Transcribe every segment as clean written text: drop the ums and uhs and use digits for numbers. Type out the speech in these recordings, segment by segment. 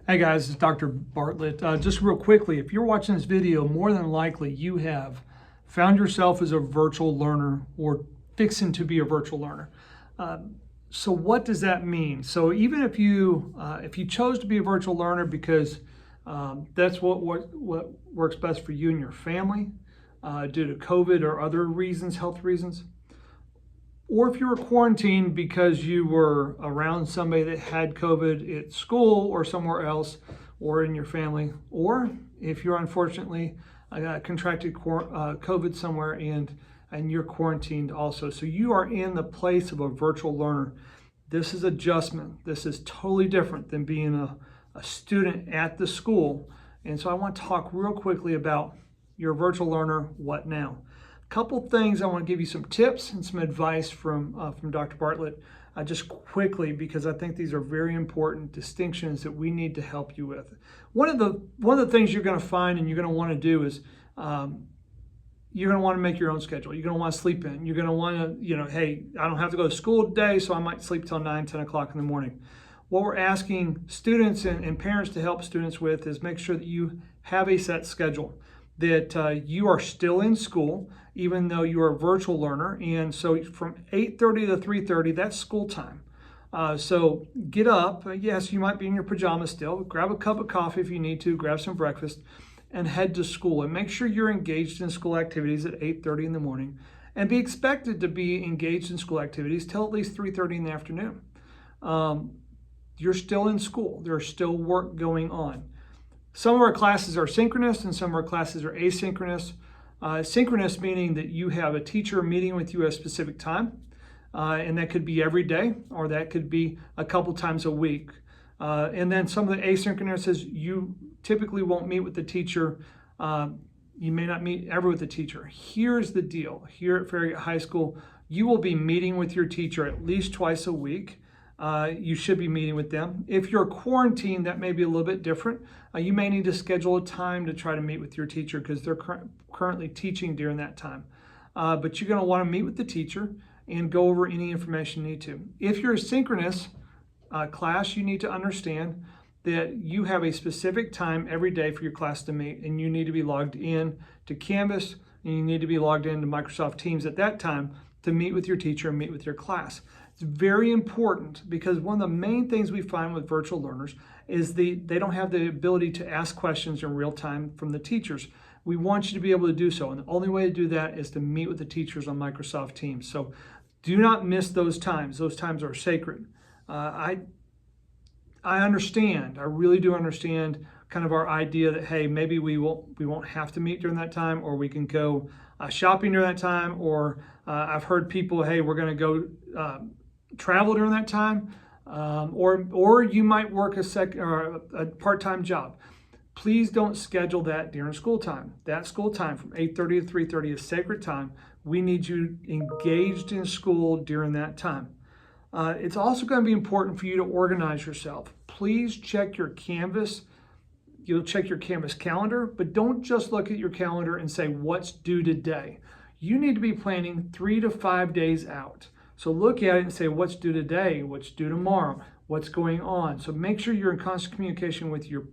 Hey guys, it's Dr. Bartlett. Just real quickly, if you're watching this video, more than likely you have found yourself as a virtual learner or fixing to be a virtual learner. So what does that mean? So even if you chose to be a virtual learner because that's what works best for you and your family due to COVID or other reasons, health reasons, or if you were quarantined because you were around somebody that had COVID at school or somewhere else or in your family, or if you're unfortunately contracted COVID somewhere and you're quarantined also. So you are in the place of a virtual learner. This is adjustment. This is totally different than being a student at the school. And so I want to talk real quickly about your virtual learner, what now? Couple things I want to give you some tips and some advice from Dr. Bartlett just quickly, because I think these are very important distinctions that we need to help you with. One of the things you're going to find and you're going to want to do is you're going to want to make your own schedule. You're going to want to sleep in. You're going to want to, hey, I don't have to go to school today, so I might sleep till 9, 10 o'clock in the morning. What we're asking students and parents to help students with is make sure that you have a set schedule, that you are still in school, even though you are a virtual learner. And so from 8:30 to 3:30, that's school time. So get up. Yes, you might be in your pajamas still. Grab a cup of coffee if you need to, grab some breakfast, and head to school. And make sure you're engaged in school activities at 8:30 in the morning, and be expected to be engaged in school activities till at least 3:30 in the afternoon. You're still in school. There's still work going on. Some of our classes are synchronous and some of our classes are asynchronous. Synchronous meaning that you have a teacher meeting with you at a specific time, and that could be every day, or that could be a couple times a week. And then some of the asynchronous is you typically won't meet with the teacher. You may not meet ever with the teacher. Here's the deal. Here at Farragut High School, you will be meeting with your teacher at least twice a week. You should be meeting with them. If you're quarantined, that may be a little bit different. You may need to schedule a time to try to meet with your teacher because they're currently teaching during that time. But you're going to want to meet with the teacher and go over any information you need to. If you're a synchronous class, you need to understand that you have a specific time every day for your class to meet, and you need to be logged in to Canvas, and you need to be logged into Microsoft Teams at that time to meet with your teacher and meet with your class. It's very important because one of the main things we find with virtual learners is they don't have the ability to ask questions in real time from the teachers. We want you to be able to do so, and the only way to do that is to meet with the teachers on Microsoft Teams. So do not miss those times. Those times are sacred. I understand. I really do understand kind of our idea that, hey, maybe we won't have to meet during that time, or we can go shopping during that time, or I've heard people, hey, we're going to go travel during that time, or you might work a part-time job. Please don't schedule that during school time. That school time from 8:30 to 3:30 is sacred time. We need you engaged in school during that time. It's also going to be important for you to organize yourself. Please check your Canvas. You'll check your Canvas calendar, but don't just look at your calendar and say, what's due today? You need to be planning 3 to 5 days out. So look at it and say, what's due today? What's due tomorrow? What's going on? So make sure you're in constant communication with your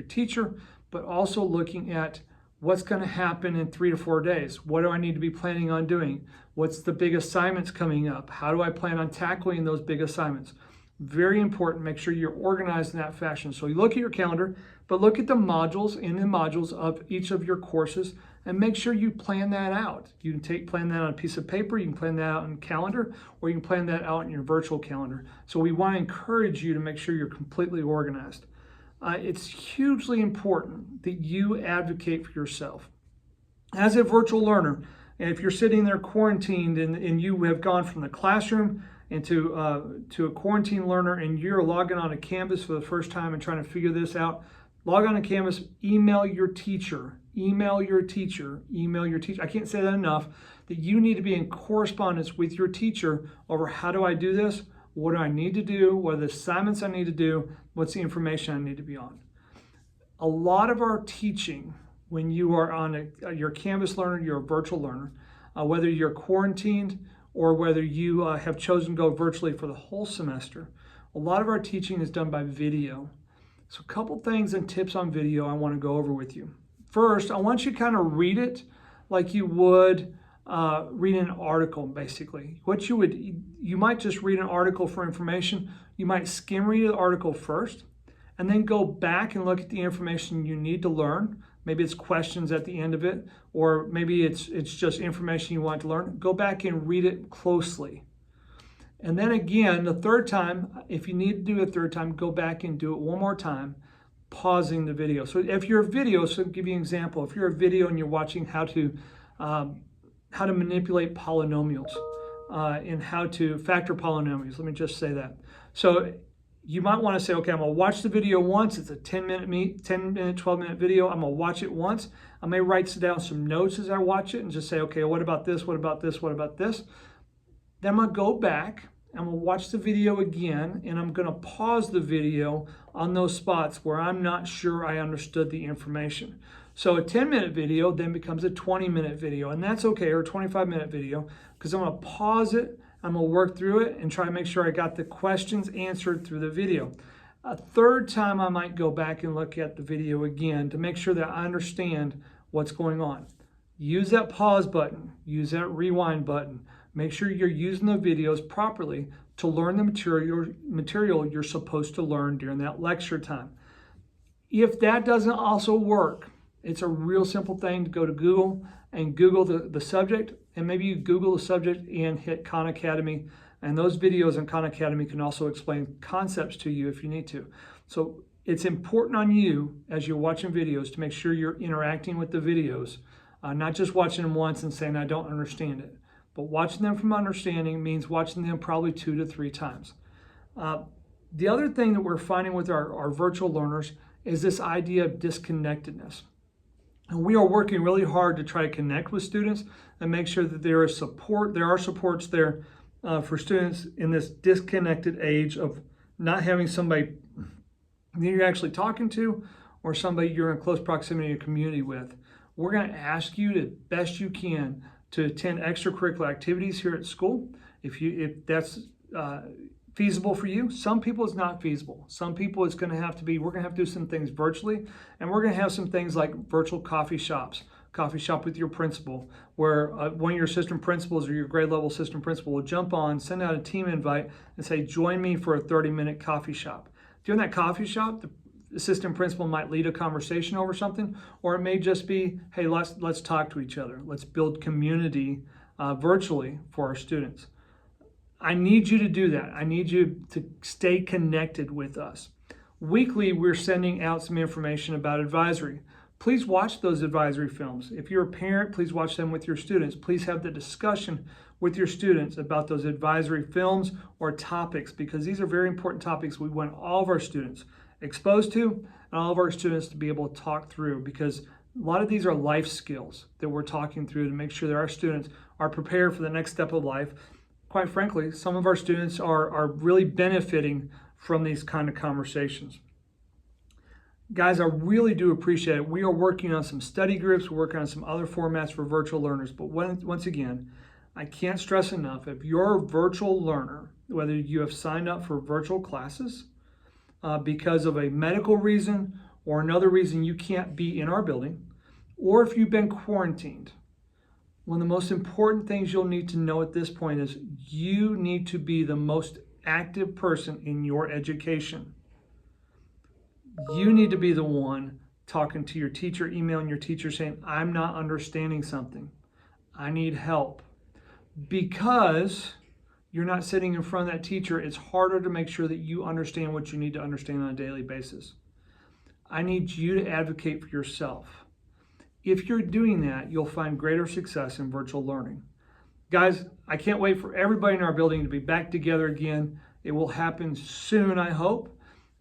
teacher, but also looking at what's going to happen in 3 to 4 days. What do I need to be planning on doing? What's the big assignments coming up? How do I plan on tackling those big assignments? Very important. Make sure you're organized in that fashion. So you look at your calendar, but look at the modules of each of your courses and make sure you plan that out. You can plan that on a piece of paper, you can plan that out on a calendar, or you can plan that out in your virtual calendar. So we want to encourage you to make sure you're completely organized. It's hugely important that you advocate for yourself. As a virtual learner, and if you're sitting there quarantined and you have gone from the classroom into to a quarantine learner and you're logging on to Canvas for the first time and trying to figure this out, log on to Canvas, email your teacher, email your teacher, email your teacher. I can't say that enough, that you need to be in correspondence with your teacher over how do I do this? What do I need to do? What are the assignments I need to do? What's the information I need to be on? A lot of our teaching, when you are on your Canvas learner, you're a virtual learner, whether you're quarantined or whether you have chosen to go virtually for the whole semester, a lot of our teaching is done by video. So a couple things and tips on video I want to go over with you. First, I want you to kind of read it like you would read an article, basically. You might just read an article for information. You might skim read the article first, and then go back and look at the information you need to learn. Maybe it's questions at the end of it, or maybe it's just information you want to learn. Go back and read it closely. And then again, the third time, if you need to do it a third time, go back and do it one more time, pausing the video. So if you're a video, so I'll give you an example. If you're a video and you're watching how to manipulate polynomials and how to factor polynomials, let me just say that. So you might want to say, okay, I'm going to watch the video once. It's a 10-minute, 12-minute video. I'm going to watch it once. I may write down some notes as I watch it and just say, okay, what about this? What about this? What about this? Then I'm going to go back, I'm going to watch the video again, and I'm going to pause the video on those spots where I'm not sure I understood the information. So a 10-minute video then becomes a 20-minute video, and that's okay, or a 25-minute video, because I'm going to pause it, I'm going to work through it, and try to make sure I got the questions answered through the video. A third time, I might go back and look at the video again to make sure that I understand what's going on. Use that pause button, use that rewind button. Make sure you're using the videos properly to learn the material you're supposed to learn during that lecture time. If that doesn't also work, it's a real simple thing to go to Google and Google the subject, and maybe you Google the subject and hit Khan Academy, and those videos in Khan Academy can also explain concepts to you if you need to. So it's important on you as you're watching videos to make sure you're interacting with the videos, not just watching them once and saying, I don't understand it. But watching them from understanding means watching them probably 2 to 3 times. The other thing that we're finding with our virtual learners is this idea of disconnectedness. And we are working really hard to try to connect with students and make sure that there are supports there for students in this disconnected age of not having somebody that you're actually talking to or somebody you're in close proximity or community with. We're going to ask you to best you can to attend extracurricular activities here at school. If that's feasible for you. Some people it's not feasible. Some people it's going to have to be, we're going to have to do some things virtually, and we're going to have some things like virtual coffee shops, coffee shop with your principal, where one of your assistant principals or your grade level assistant principal will jump on, send out a team invite and say, join me for a 30-minute coffee shop. During that coffee shop, the assistant principal might lead a conversation over something, or it may just be, hey, let's talk to each other. Let's build community virtually for our students. I need you to do that. I need you to stay connected with us. Weekly, we're sending out some information about advisory. Please watch those advisory films. If you're a parent, please watch them with your students. Please have the discussion with your students about those advisory films or topics, because these are very important topics we want all of our students exposed to and all of our students to be able to talk through, because a lot of these are life skills that we're talking through to make sure that our students are prepared for the next step of life. Quite frankly, some of our students are really benefiting from these kind of conversations. Guys, I really do appreciate it. We are working on some study groups. We're working on some other formats for virtual learners. But once again, I can't stress enough, if you're a virtual learner, whether you have signed up for virtual classes because of a medical reason or another reason you can't be in our building, or if you've been quarantined, one of the most important things you'll need to know at this point is you need to be the most active person in your education. You need to be the one talking to your teacher, emailing your teacher saying, I'm not understanding something. I need help. Because you're not sitting in front of that teacher, it's harder to make sure that you understand what you need to understand on a daily basis. I need you to advocate for yourself. If you're doing that, you'll find greater success in virtual learning. Guys, I can't wait for everybody in our building to be back together again. It will happen soon, I hope.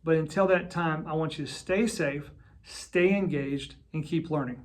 But until that time, I want you to stay safe, stay engaged, and keep learning.